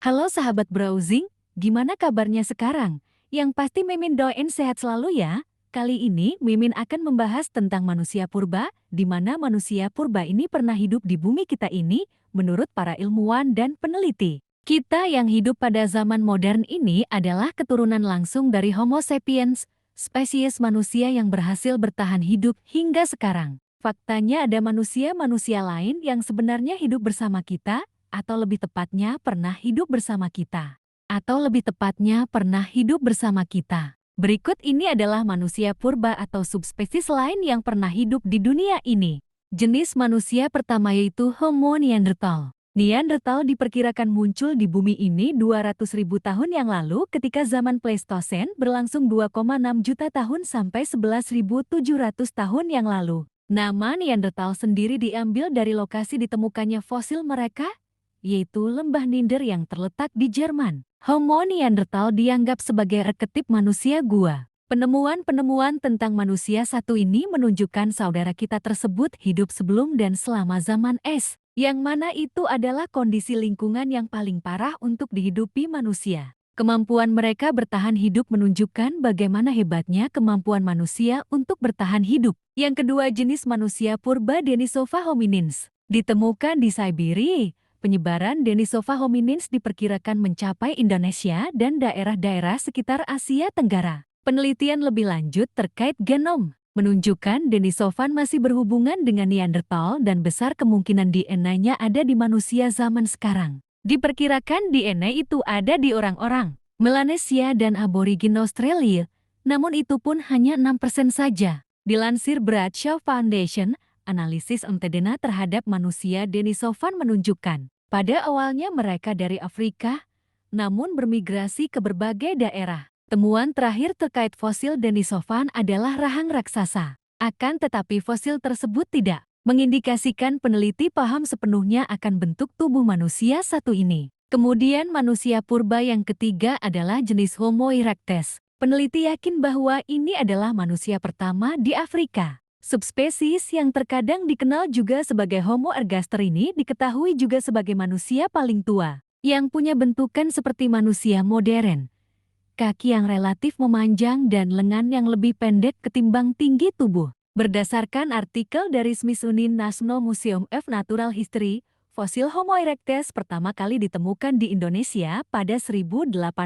Halo sahabat browsing, gimana kabarnya sekarang? Yang pasti Mimin doain sehat selalu ya. Kali ini Mimin akan membahas tentang manusia purba, di mana manusia purba ini pernah hidup di bumi kita ini, menurut para ilmuwan dan peneliti. Kita yang hidup pada zaman modern ini adalah keturunan langsung dari Homo sapiens, spesies manusia yang berhasil bertahan hidup hingga sekarang. Faktanya ada manusia-manusia lain yang sebenarnya hidup bersama kita, atau lebih tepatnya pernah hidup bersama kita. Atau lebih tepatnya pernah hidup bersama kita. Berikut ini adalah manusia purba atau subspesies lain yang pernah hidup di dunia ini. Jenis manusia pertama yaitu Homo neanderthal. Neanderthal diperkirakan muncul di bumi ini 200.000 tahun yang lalu ketika zaman Pleistosen berlangsung 2,6 juta tahun sampai 11.700 tahun yang lalu. Nama Neanderthal sendiri diambil dari lokasi ditemukannya fosil mereka, yaitu lembah Ninder yang terletak di Jerman. Homo neanderthal dianggap sebagai arketip manusia gua. Penemuan-penemuan tentang manusia satu ini menunjukkan saudara kita tersebut hidup sebelum dan selama zaman es, yang mana itu adalah kondisi lingkungan yang paling parah untuk dihidupi manusia. Kemampuan mereka bertahan hidup menunjukkan bagaimana hebatnya kemampuan manusia untuk bertahan hidup. Yang kedua, jenis manusia purba Denisova hominins. Ditemukan di Siberia. Penyebaran Denisova hominins diperkirakan mencapai Indonesia dan daerah-daerah sekitar Asia Tenggara. Penelitian lebih lanjut terkait genom menunjukkan Denisovan masih berhubungan dengan Neanderthal dan besar kemungkinan DNA-nya ada di manusia zaman sekarang. Diperkirakan DNA itu ada di orang-orang Melanesia dan aborigin Australia, namun itu pun hanya 6% saja. Dilansir Bradshaw Foundation, analisis antedena terhadap manusia Denisovan menunjukkan, pada awalnya mereka dari Afrika, namun bermigrasi ke berbagai daerah. Temuan terakhir terkait fosil Denisovan adalah rahang raksasa. Akan tetapi fosil tersebut tidak mengindikasikan peneliti paham sepenuhnya akan bentuk tubuh manusia satu ini. Kemudian manusia purba yang ketiga adalah jenis Homo erectus. Peneliti yakin bahwa ini adalah manusia pertama di Afrika. Subspesies yang terkadang dikenal juga sebagai Homo ergaster ini diketahui juga sebagai manusia paling tua, yang punya bentukan seperti manusia modern. Kaki yang relatif memanjang dan lengan yang lebih pendek ketimbang tinggi tubuh. Berdasarkan artikel dari Smithsonian National Museum of Natural History, fosil Homo erectus pertama kali ditemukan di Indonesia pada 1891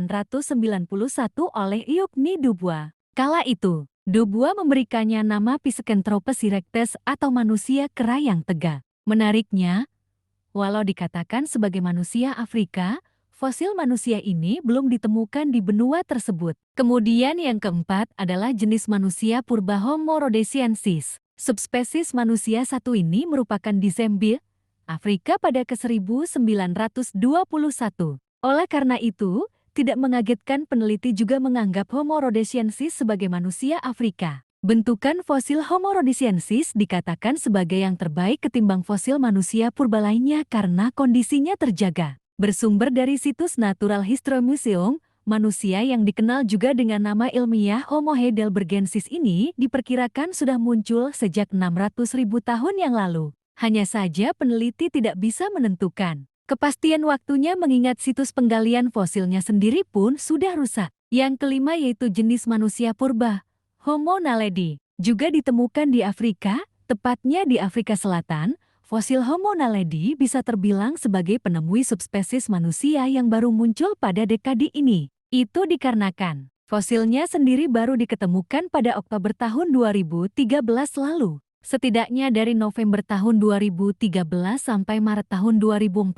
oleh Eugenie Dubois. Kala itu, Dubois memberikannya nama Pithecanthropus erectus atau manusia kera yang tegak. Menariknya, walau dikatakan sebagai manusia Afrika, fosil manusia ini belum ditemukan di benua tersebut. Kemudian yang keempat adalah jenis manusia purba Homo rhodesiensis. Subspesies manusia satu ini merupakan di Zambia, Afrika pada ke-1921. Oleh karena itu, tidak mengagetkan peneliti juga menganggap Homo rhodesiensis sebagai manusia Afrika. Bentukan fosil Homo rhodesiensis dikatakan sebagai yang terbaik ketimbang fosil manusia purba lainnya karena kondisinya terjaga. Bersumber dari situs Natural History Museum, manusia yang dikenal juga dengan nama ilmiah Homo heidelbergensis ini diperkirakan sudah muncul sejak 600.000 tahun yang lalu. Hanya saja peneliti tidak bisa menentukan kepastian waktunya mengingat situs penggalian fosilnya sendiri pun sudah rusak. Yang kelima yaitu jenis manusia purba, Homo naledi, juga ditemukan di Afrika, tepatnya di Afrika Selatan. Fosil Homo naledi bisa terbilang sebagai penemui subspesies manusia yang baru muncul pada dekade ini. Itu dikarenakan fosilnya sendiri baru diketemukan pada Oktober tahun 2013 lalu. Setidaknya dari November tahun 2013 sampai Maret tahun 2014,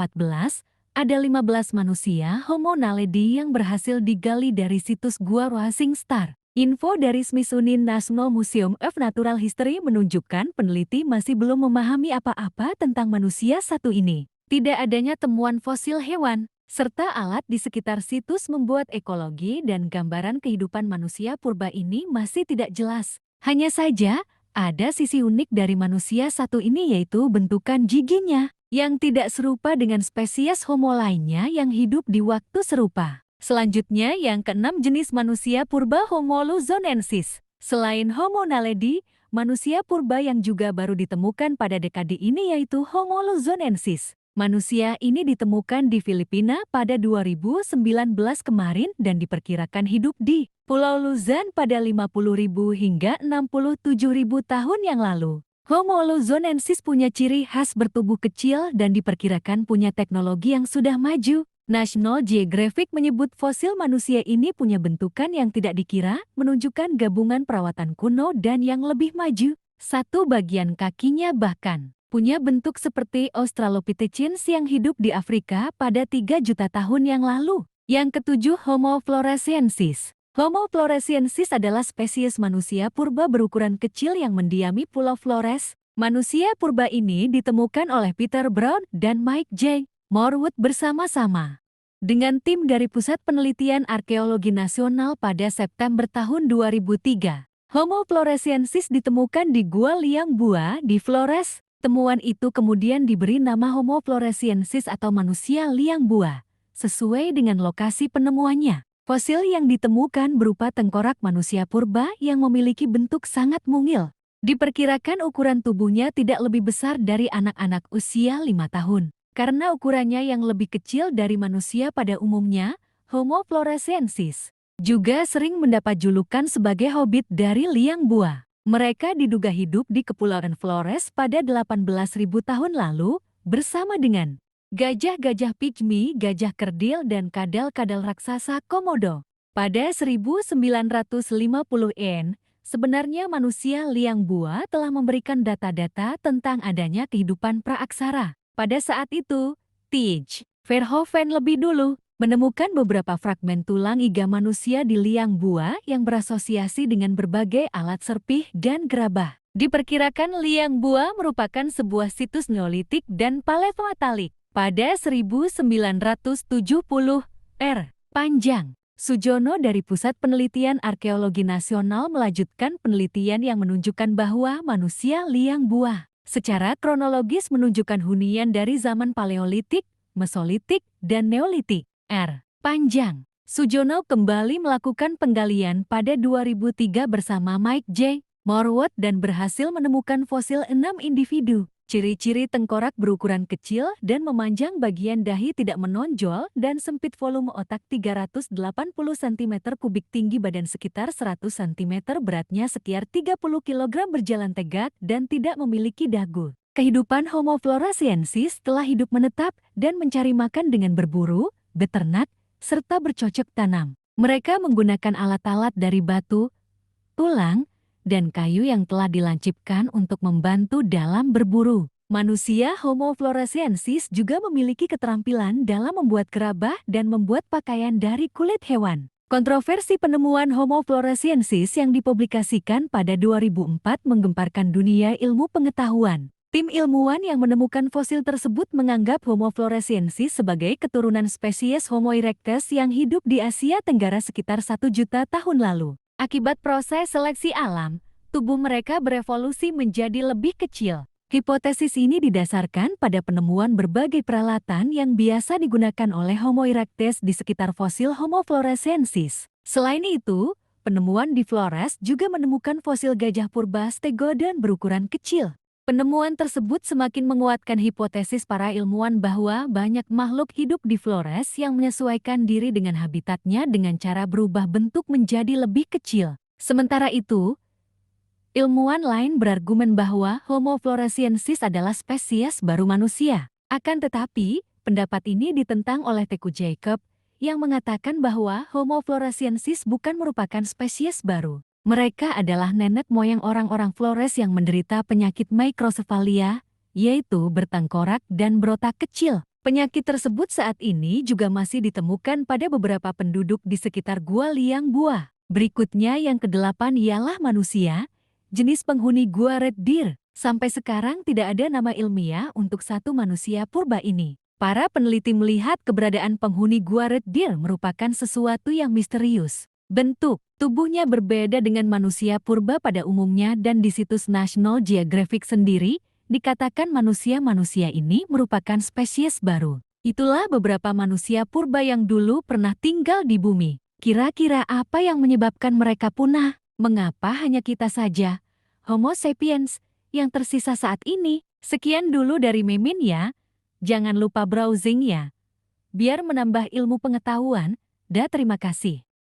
ada 15 manusia Homo naledi yang berhasil digali dari situs Gua Rising Star. Info dari Smithsonian National Museum of Natural History menunjukkan peneliti masih belum memahami apa-apa tentang manusia satu ini. Tidak adanya temuan fosil hewan, serta alat di sekitar situs membuat ekologi dan gambaran kehidupan manusia purba ini masih tidak jelas. Hanya saja, ada sisi unik dari manusia satu ini yaitu bentukan giginya, yang tidak serupa dengan spesies Homo lainnya yang hidup di waktu serupa. Selanjutnya yang keenam jenis manusia purba Homo luzonensis. Selain Homo naledi, manusia purba yang juga baru ditemukan pada dekade ini yaitu Homo luzonensis. Manusia ini ditemukan di Filipina pada 2019 kemarin dan diperkirakan hidup di Pulau Luzon pada 50.000 hingga 67.000 tahun yang lalu. Homo luzonensis punya ciri khas bertubuh kecil dan diperkirakan punya teknologi yang sudah maju. National Geographic menyebut fosil manusia ini punya bentukan yang tidak dikira, menunjukkan gabungan perawatan kuno dan yang lebih maju. Satu bagian kakinya bahkan punya bentuk seperti Australopithecines yang hidup di Afrika pada 3 juta tahun yang lalu. Yang ketujuh, Homo floresiensis. Homo floresiensis adalah spesies manusia purba berukuran kecil yang mendiami Pulau Flores. Manusia purba ini ditemukan oleh Peter Brown dan Mike J. Morwood bersama-sama dengan tim dari Pusat Penelitian Arkeologi Nasional pada September tahun 2003. Homo floresiensis ditemukan di Gua Liang Bua di Flores. Temuan itu kemudian diberi nama Homo floresiensis atau manusia liang bua, sesuai dengan lokasi penemuannya. Fosil yang ditemukan berupa tengkorak manusia purba yang memiliki bentuk sangat mungil. Diperkirakan ukuran tubuhnya tidak lebih besar dari anak-anak usia 5 tahun. Karena ukurannya yang lebih kecil dari manusia pada umumnya, Homo floresiensis juga sering mendapat julukan sebagai hobbit dari liang bua. Mereka diduga hidup di Kepulauan Flores pada 18.000 tahun lalu bersama dengan gajah-gajah pygmy, gajah kerdil, dan kadal-kadal raksasa Komodo. Pada 1950-an, sebenarnya manusia liang bua telah memberikan data-data tentang adanya kehidupan praaksara. Pada saat itu, Tej Verhoeven lebih dulu menemukan beberapa fragmen tulang iga manusia di liang bua yang berasosiasi dengan berbagai alat serpih dan gerabah. Diperkirakan liang bua merupakan sebuah situs Neolitik dan Paleolitalik. Pada 1970 panjang, Sujono dari Pusat Penelitian Arkeologi Nasional melanjutkan penelitian yang menunjukkan bahwa manusia liang bua secara kronologis menunjukkan hunian dari zaman Paleolitik, Mesolitik, dan Neolitik. Panjang. Sujono kembali melakukan penggalian pada 2003 bersama Mike J. Morwood dan berhasil menemukan fosil 6 individu. Ciri-ciri tengkorak berukuran kecil dan memanjang, bagian dahi tidak menonjol dan sempit, volume otak 380 cm3, tinggi badan sekitar 100 cm, beratnya sekitar 30 kg, berjalan tegak dan tidak memiliki dagu. Kehidupan Homo floresiensis telah hidup menetap dan mencari makan dengan berburu, beternak, serta bercocok tanam. Mereka menggunakan alat-alat dari batu, tulang, dan kayu yang telah dilancipkan untuk membantu dalam berburu. Manusia Homo floresiensis juga memiliki keterampilan dalam membuat gerabah dan membuat pakaian dari kulit hewan. Kontroversi penemuan Homo floresiensis yang dipublikasikan pada 2004 menggemparkan dunia ilmu pengetahuan. Tim ilmuwan yang menemukan fosil tersebut menganggap Homo floresiensis sebagai keturunan spesies Homo erectus yang hidup di Asia Tenggara sekitar 1 juta tahun lalu. Akibat proses seleksi alam, tubuh mereka berevolusi menjadi lebih kecil. Hipotesis ini didasarkan pada penemuan berbagai peralatan yang biasa digunakan oleh Homo erectus di sekitar fosil Homo floresiensis. Selain itu, penemuan di Flores juga menemukan fosil gajah purba stegodon berukuran kecil. Penemuan tersebut semakin menguatkan hipotesis para ilmuwan bahwa banyak makhluk hidup di Flores yang menyesuaikan diri dengan habitatnya dengan cara berubah bentuk menjadi lebih kecil. Sementara itu, ilmuwan lain berargumen bahwa Homo floresiensis adalah spesies baru manusia. Akan tetapi, pendapat ini ditentang oleh Teku Jacob yang mengatakan bahwa Homo floresiensis bukan merupakan spesies baru. Mereka adalah nenek moyang orang-orang Flores yang menderita penyakit microcephalia, yaitu bertengkorak dan berotak kecil. Penyakit tersebut saat ini juga masih ditemukan pada beberapa penduduk di sekitar Gua Liang Bua. Berikutnya yang ke-8 ialah manusia, jenis penghuni Gua Red Deer. Sampai sekarang tidak ada nama ilmiah untuk satu manusia purba ini. Para peneliti melihat keberadaan penghuni Gua Red Deer merupakan sesuatu yang misterius. Bentuk tubuhnya berbeda dengan manusia purba pada umumnya dan di situs National Geographic sendiri, dikatakan manusia-manusia ini merupakan spesies baru. Itulah beberapa manusia purba yang dulu pernah tinggal di bumi. Kira-kira apa yang menyebabkan mereka punah? Mengapa hanya kita saja, Homo sapiens, yang tersisa saat ini? Sekian dulu dari Mimin ya. Jangan lupa browsing ya, biar menambah ilmu pengetahuan. Terima kasih.